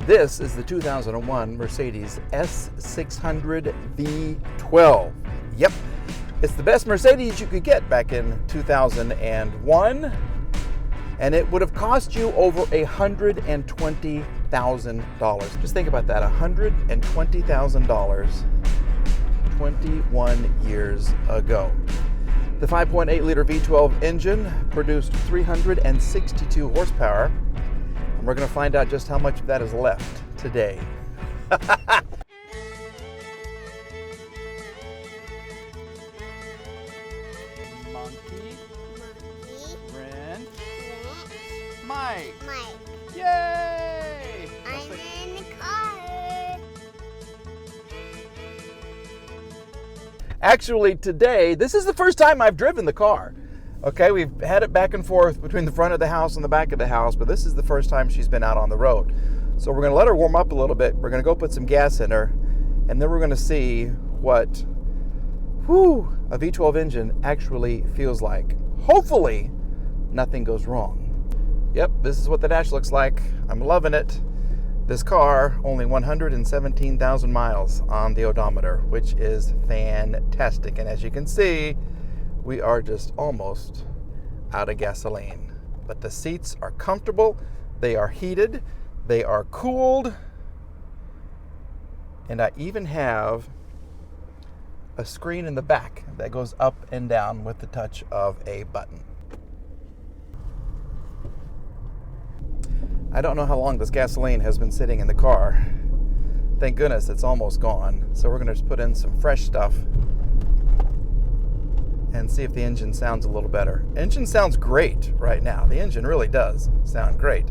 This is the 2001 Mercedes S600 V12. Yep, it's the best Mercedes you could get back in 2001, and it would have cost you over $120,000. Just think about that, $120,000 21 years ago. The 5.8-liter V12 engine produced 362 horsepower, and we're going to find out just how much of that is left today. Monkey, Ren, Mike. Yay! I'm in the car. Actually, today, this is the first time I've driven the car. Okay, we've had it back and forth between the front of the house and the back of the house, but this is the first time she's been out on the road. So we're going to let her warm up a little bit. We're going to go put some gas in her, and then we're going to see what a V12 engine actually feels like. Hopefully, nothing goes wrong. Yep, this is what the dash looks like. I'm loving it. This car, only 117,000 miles on the odometer, which is fantastic. And as you can see, we are just almost out of gasoline. But the seats are comfortable, they are heated, they are cooled, and I even have a screen in the back that goes up and down with the touch of a button. I don't know how long this gasoline has been sitting in the car. Thank goodness it's almost gone. So we're going to just put in some fresh stuff and see if the engine sounds a little better. Engine sounds great right now. The engine really does sound great.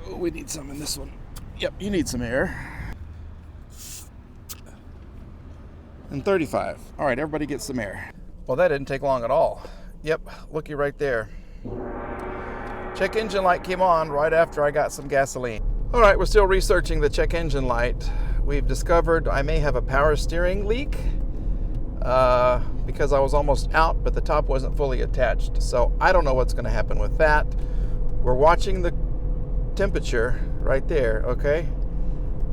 Oh, we need some in this one. Yep, you need some air. And 35. All right, everybody get some air. Well, that didn't take long at all. Yep, looky right there. Check engine light came on right after I got some gasoline. All right, we're still researching the check engine light. We've discovered I may have a power steering leak because I was almost out, but the top wasn't fully attached. So I don't know what's going to happen with that. We're watching the temperature right there, okay?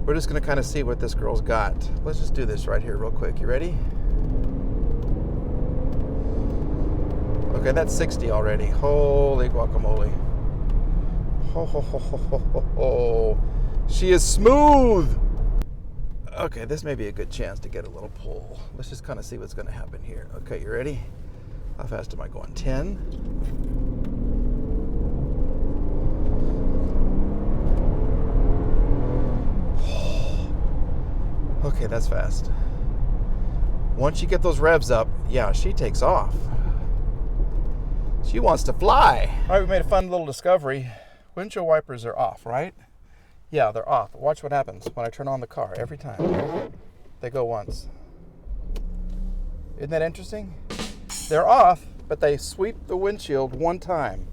We're just going to kind of see what this girl's got. Let's just do this right here real quick. You ready? Okay, that's 60 already. Holy guacamole. Ho, ho, ho, ho, ho, ho, ho. She is smooth. Okay, this may be a good chance to get a little pull. Let's just kind of see what's going to happen here. Okay, you ready? How fast am I going? 10. Okay, that's fast. Once you get those revs up, yeah, she takes off. She wants to fly. All right, we made a fun little discovery. Windshield wipers are off, right? Yeah, they're off. Watch what happens when I turn on the car every time. They go once. Isn't that interesting? They're off, but they sweep the windshield one time.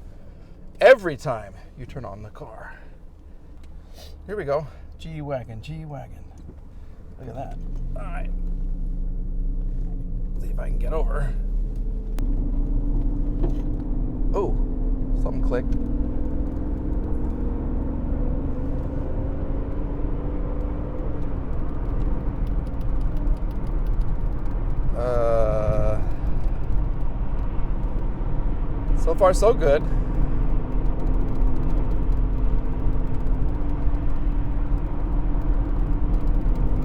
Every time you turn on the car. Here we go. G-Wagon, G-Wagon. Look at that. All right. See if I can get over. Oh, something clicked. So far, so good.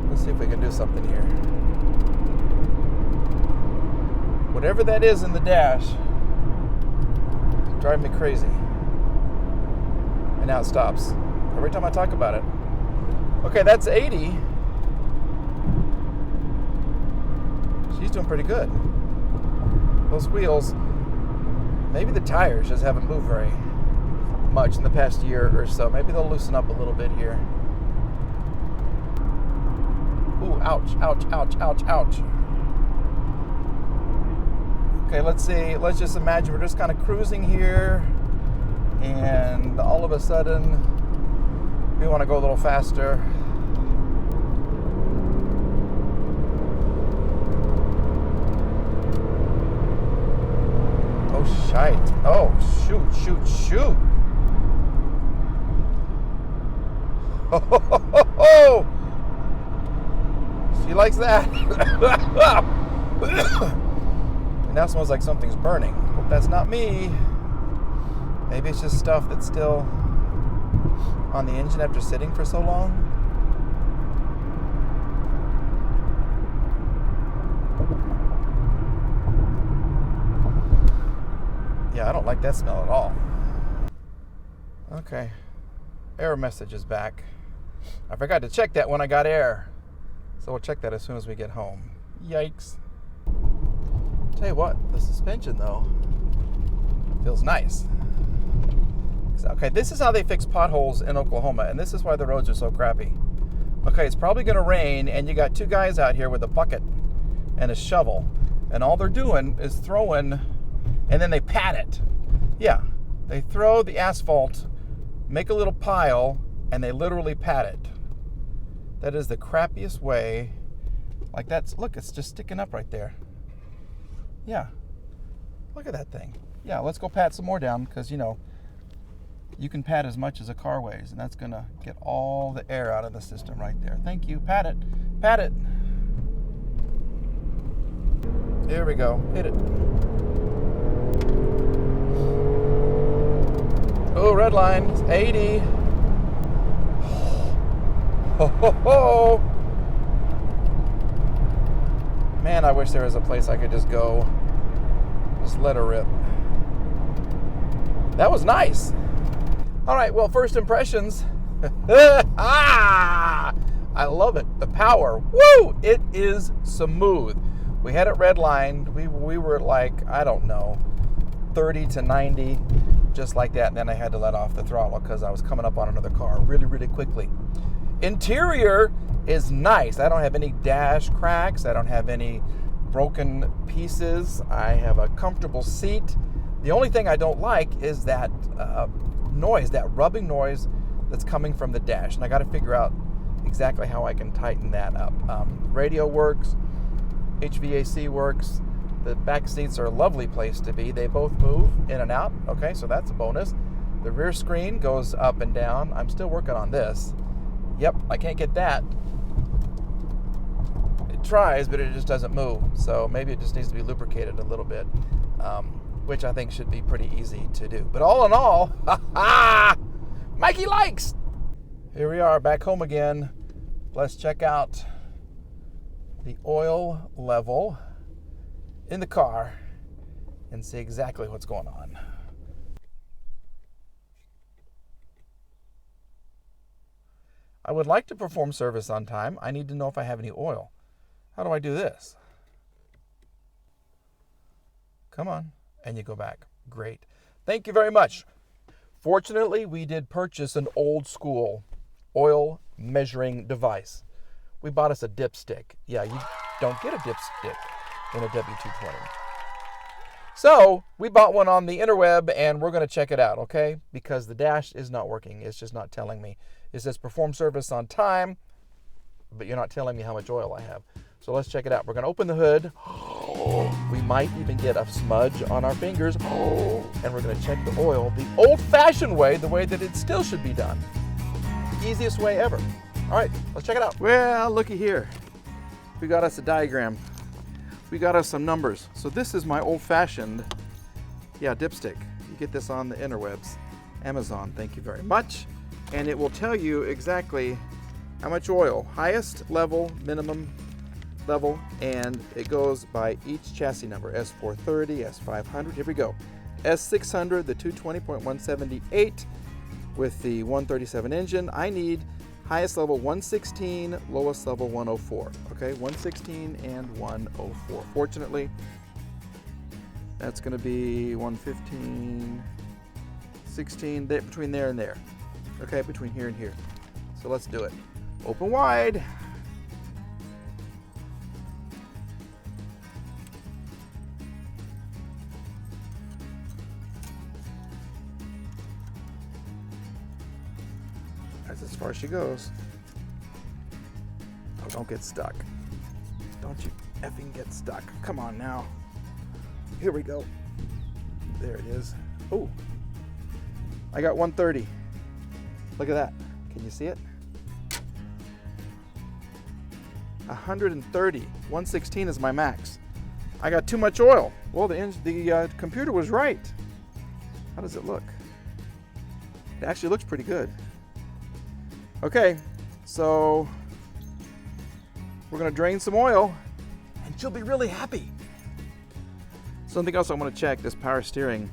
Let's see if we can do something here. Whatever that is in the dash, drive me crazy. And now it stops. Every time I talk about it. Okay, that's 80. She's doing pretty good. Those wheels, maybe the tires just haven't moved very much in the past year or so. Maybe they'll loosen up a little bit here. Ooh, ouch, ouch, ouch, ouch, ouch. Okay, let's see. Let's just imagine we're just kind of cruising here, and all of a sudden, we want to go a little faster. Oh, shite. Oh, shoot. Oh, she likes that. It now smells like something's burning. Hope that's not me. Maybe it's just stuff that's still on the engine after sitting for so long. Yeah, I don't like that smell at all. Okay, error message is back. I forgot to check that when I got air. So we'll check that as soon as we get home. Yikes. Tell you what, the suspension though feels nice. Okay, this is how they fix potholes in Oklahoma, and this is why the roads are so crappy. Okay, it's probably gonna rain, and you got two guys out here with a bucket and a shovel, and all they're doing is throwing, and then they pat it. Yeah, they throw the asphalt, make a little pile, and they literally pat it. That is the crappiest way. Like that's, look, it's just sticking up right there. Yeah, look at that thing. Yeah, let's go pat some more down, because you know, you can pat as much as a car weighs, and that's gonna get all the air out of the system right there. Thank you, pat it, pat it. Here we go, hit it. Oh, red line, it's 80. Ho, ho, ho. Man, I wish there was a place I could just go, just let her rip. That was nice. All right, well, first impressions. I love it. The power. Woo! It is smooth. We had it redlined. We were like, I don't know, 30 to 90, just like that. And then I had to let off the throttle because I was coming up on another car really, really quickly. Interior is nice. I don't have any dash cracks. I don't have any broken pieces. I have a comfortable seat. The only thing I don't like is that noise, that rubbing noise that's coming from the dash. And I got to figure out exactly how I can tighten that up. Radio works, HVAC works. The back seats are a lovely place to be. They both move in and out. Okay, so that's a bonus. The rear screen goes up and down. I'm still working on this. Yep, I can't get that. It tries, but it just doesn't move. So maybe it just needs to be lubricated a little bit, which I think should be pretty easy to do. But all in all, Mikey likes. Here we are back home again. Let's check out the oil level in the car and see exactly what's going on. I would like to perform service on time. I need to know if I have any oil. How do I do this? Come on. And you go back. Great. Thank you very much. Fortunately, we did purchase an old school oil measuring device. We bought us a dipstick. Yeah, you don't get a dipstick in a W220. So we bought one on the interweb, and we're going to check it out, okay? Because the dash is not working. It's just not telling me. It says perform service on time, but you're not telling me how much oil I have. So let's check it out. We're going to open the hood. We might even get a smudge on our fingers. And we're going to check the oil the old-fashioned way, the way that it still should be done. Easiest way ever. All right, let's check it out. Well, looky here. We got us a diagram. We got us some numbers. So this is my old-fashioned, dipstick. You get this on the interwebs. Amazon, thank you very much. And it will tell you exactly how much oil, highest level, minimum level, and it goes by each chassis number, S430, S500, here we go. S600, the 220.178 with the 137 engine. I need highest level 116, lowest level 104, okay? 116 and 104. Fortunately, that's gonna be 115, 16, between there and there. Okay, between here and here. So let's do it. Open wide. That's as far as she goes. Oh, don't get stuck. Don't you effing get stuck. Come on now. Here we go. There it is. Oh, I got 130. Look at that. Can you see it? 130. 116 is my max. I got too much oil. Well, the computer was right. How does it look? It actually looks pretty good. Okay, so we're gonna drain some oil and she'll be really happy. Something else I want to check, this power steering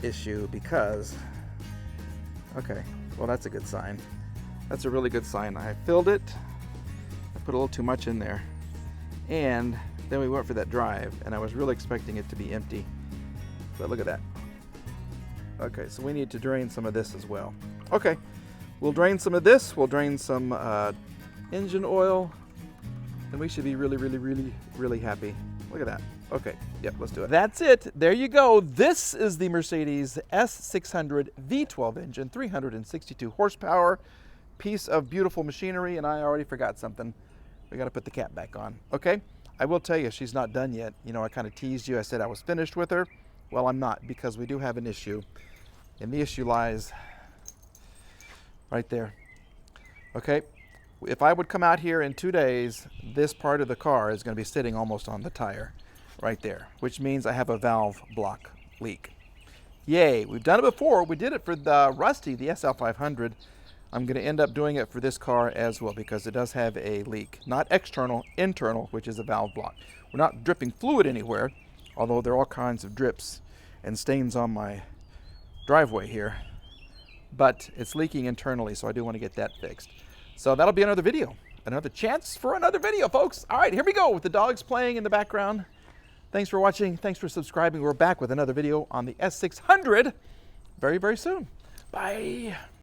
issue, because, okay, well, that's a good sign. That's a really good sign. I filled it, I put a little too much in there, and then we went for that drive, and I was really expecting it to be empty, but look at that. Okay, so we need to drain some of this as well. Okay, we'll drain some of this, we'll drain some engine oil, and we should be really, really, really, really happy. Look at that. Okay, yep, let's do it. That's it. There you go. This is the Mercedes S600 V12 engine, 362 horsepower, piece of beautiful machinery, and I already forgot something. We got to put the cap back on. Okay, I will tell you, she's not done yet. You know, I kind of teased you. I said I was finished with her. Well, I'm not, because we do have an issue, and the issue lies right there. Okay, if I would come out here in 2 days, this part of the car is going to be sitting almost on the tire. Right there, which means I have a valve block leak. Yay, we've done it before. We did it for the Rusty, the SL500. I'm going to end up doing it for this car as well, because it does have a leak. Not external, internal, which is a valve block. We're not dripping fluid anywhere, although there are all kinds of drips and stains on my driveway here. But it's leaking internally, so I do want to get that fixed. So that'll be another video. Another chance for another video, folks. All right, here we go with the dogs playing in the background. Thanks for watching. Thanks for subscribing. We're back with another video on the S600 very, very soon. Bye.